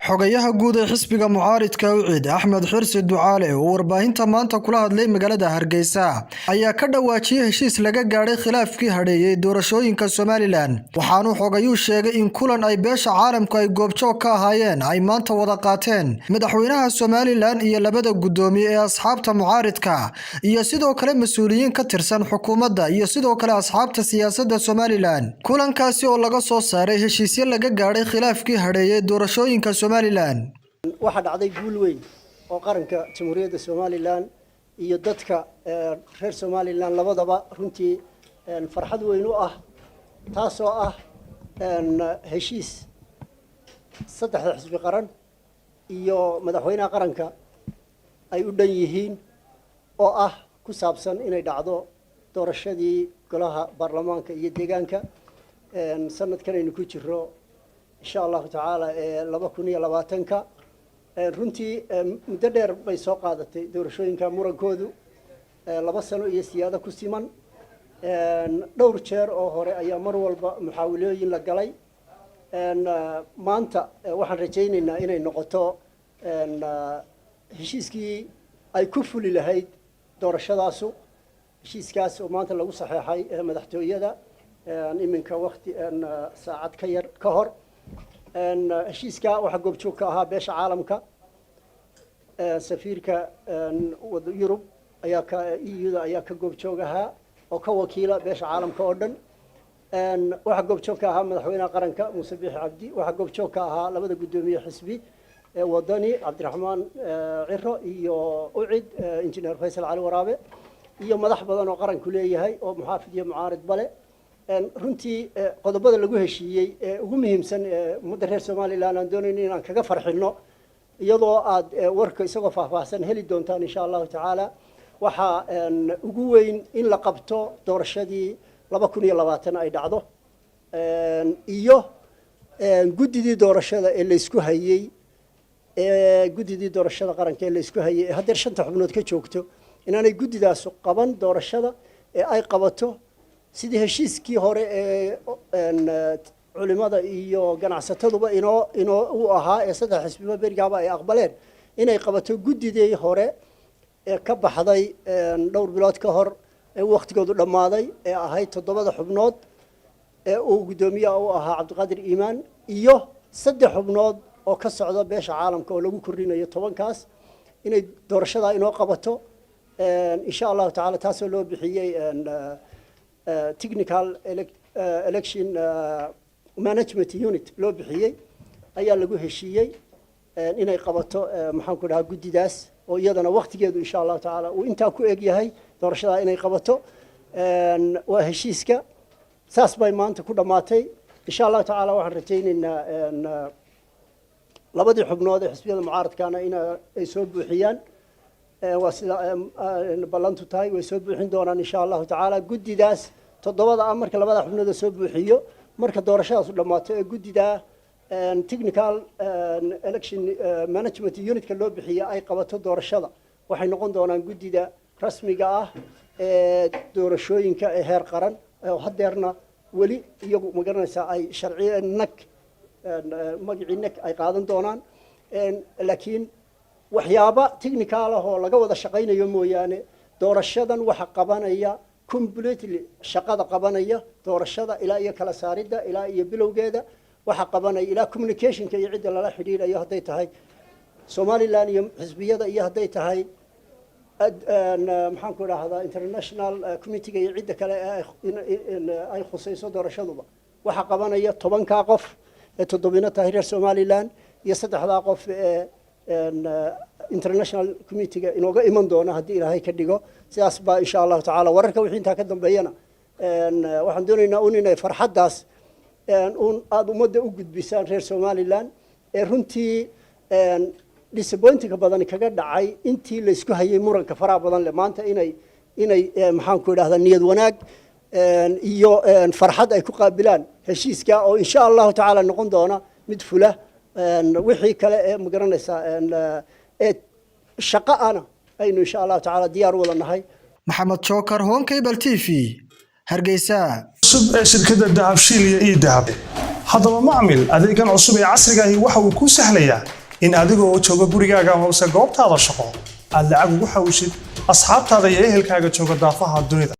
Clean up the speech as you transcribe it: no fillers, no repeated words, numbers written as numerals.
xogayaha guud ee xisbiga mucaaridka UCID Axmed Xirsi Ducaale oo warbaahinta maanta kula hadlay magaalada Hargeysa ayaa ka dhawaajiyay heshiis laga gaaray khilaafkii hareeyay doorashooyinka Somaliland waxaanu xogayuu sheegay in kulan ay beesha caalamku ay goobjoog ka ahaayeen ay maanta wada qaateen madaxweynaha Somaliland iyo labada gudoomiye ee asxaabta mucaaridka iyo sidoo kale mas'uuliyiin ka tirsan xukuumadda iyo sidoo kale asxaabta siyaasadda Somaliland kulankaasi oo laga soo saaray heshiisyo laga gaaray khilaafkii hareeyay doorashooyinka waxa dhacday guul weyn oo qaranka Jamhuuriyadda Somaliland iyo dadka reer Somaliland labadaba runtii farxad weyn u ah taasoo ah heshiis saddexda xisbi qaran iyo madaxweynaha qaranka ay u dhan yihiin oo ah ku saabsan inay dhacdo doorashadii golaha baarlamaanka iyo deegaanka sanadkan aynu ku jiro إن شاء الله تعالى لبكوني لباتنكا رنتي مددر بيسوق هذا دورشوين كمورا كودو لبسنو يسيادة كسيمان دور شير أو هراء أيام مرول محاولين لقلي ما أنت واحد رجينا إن النقطة هشيسكي أي كفول لهيد دور الشداسو هشيسكاس وما أنت لو صحيح هاي مدحتوية ده من كوقت ساعات كهر heshiiska waxa goobjoog ka ahaa beesha caalamka safiirka Yurub ayaa ka EU ayaa ka goobjoog ahaa oo ka wakiila beesha caalamka oo dhan waxa goobjoog ka ahaa madaxweynaha qaranka Muuse Biixi Cabdi waxa goobjoog ka ahaa labada gudoomiye xisbi wadani Cabdiraxmaan Ciro iyo UCID injineer Faysal Cali Waraabe iyo madax badan oo qaranku leeyahay oo muxaafid iyo mucaarid bale runtii qodobada lagu heshiiyay ugu muhiimsan muddo reer Somaliland aan doonayno inaan kaga farxino iyadoo aad warka isagoo faahfaahsan heli doontaan insha Allah taala waxa ugu weyn in la qabto doorashadii 2020 ay dhacdo iyo gudidii doorashada ee la isku hayay gudidii doorashada qaranka ee la isku hayay haddii shanta xubnood ka joogto inaanay gudidaas qaban doorashada ee ay qabato sidii heshiiskii hore ee culimada iyo ganacsataduba inoo u ahaa ee saddex xisbiba berigaaba ay aqbaleen inay qabato gudidii hore ee ka baxday dhowr bilood ka hor ee waqtigoodu dhamaaday ee ahayd 7 xubnood ee uu gudoomiyaha u ahaa Cabdiqaadir Iimaan iyo 3 xubnood oo ka socda beesha caalamka oo lagu korinayo 10kaas inay doorashada inoo qabato insha Allah taala taasoo loo bixiyay technical election management unit loo bixiyay ayaa lagu heshiiyay inay qabato maxaan ku dhahaa gudidaas oo iyadana waqtigeedu insha Allah taala uu inta ku eeg yahay doorashada inay qabato waa heshiiska saas bay maanta ku dhamaatay insha Allah taala waxaan rajaynaynaa labadii xubnood ee xisbiyada mucaaradkana ay soo buuxiyaan وسيدا بلانتو تاي ويسوبحين دونان إن شاء الله تعالى جدي داس تضبط أمرك لبعض حنا ده سوبحيو مرك دورشة لما جدي دا technical election management unit كله بحية أي قبته دورشة وحين نقول دونان جدي دا رسمي جاه دورشوين كهير قرن وحضرنا ولي يجو مجرنا أي شرعية نك مجري نك أي قادم دونان لكن waxyaaba technical ah oo laga wada shaqeynayo mooyaane doorashadan waxa qabanaya completely shaqada qabanaya doorashada ilaa iyo kala saaridda ilaa iyo bilowgeeda waxa qabanaya ilaa communication-ka iyo cid lala xiriirayo haday tahay Somaliland iyo xisbiyada iyo haday tahay maxaan ku raahdaa international committee iyo cid kale ay khusayso doorashaduba waxa qabanaya 10ka qof ee todobina tahay reer Somaliland iyo 3da qof ee international committee inooga iman doona hadii Ilaahay ka dhigo sidaas ba insha Allah taala wararka wixii inta ka dambeeyana waxaan doonaynaa inay farxadaas aad umada u gudbisaan reer Somaliland ee runtii disappointing badan kaga dhacay intii la isku hayay muranka faraha badan le maanta inay maxaan ku idhaahdaa niyad wanaag iyo farxad ay ku qaabilaan heshiiska oo insha Allah taala noqon doona mid fula wixii kale ee magaranaysa shaqo ana aynu insha Allah taala diyaar wada nahay Maxamed Jookar Home Cable TV Hargeysa shirkadda Dahabshiil iyo Dahab haddaba macmil adeegan cusub ee casriga ahi waxa uu kuu sahlayaa in adiga oo jooga gurigaaga amase goobtaada shaqo aad lacag ugu xawishid asxaabtaada iyo ehelkaaga jooga daafaha dunida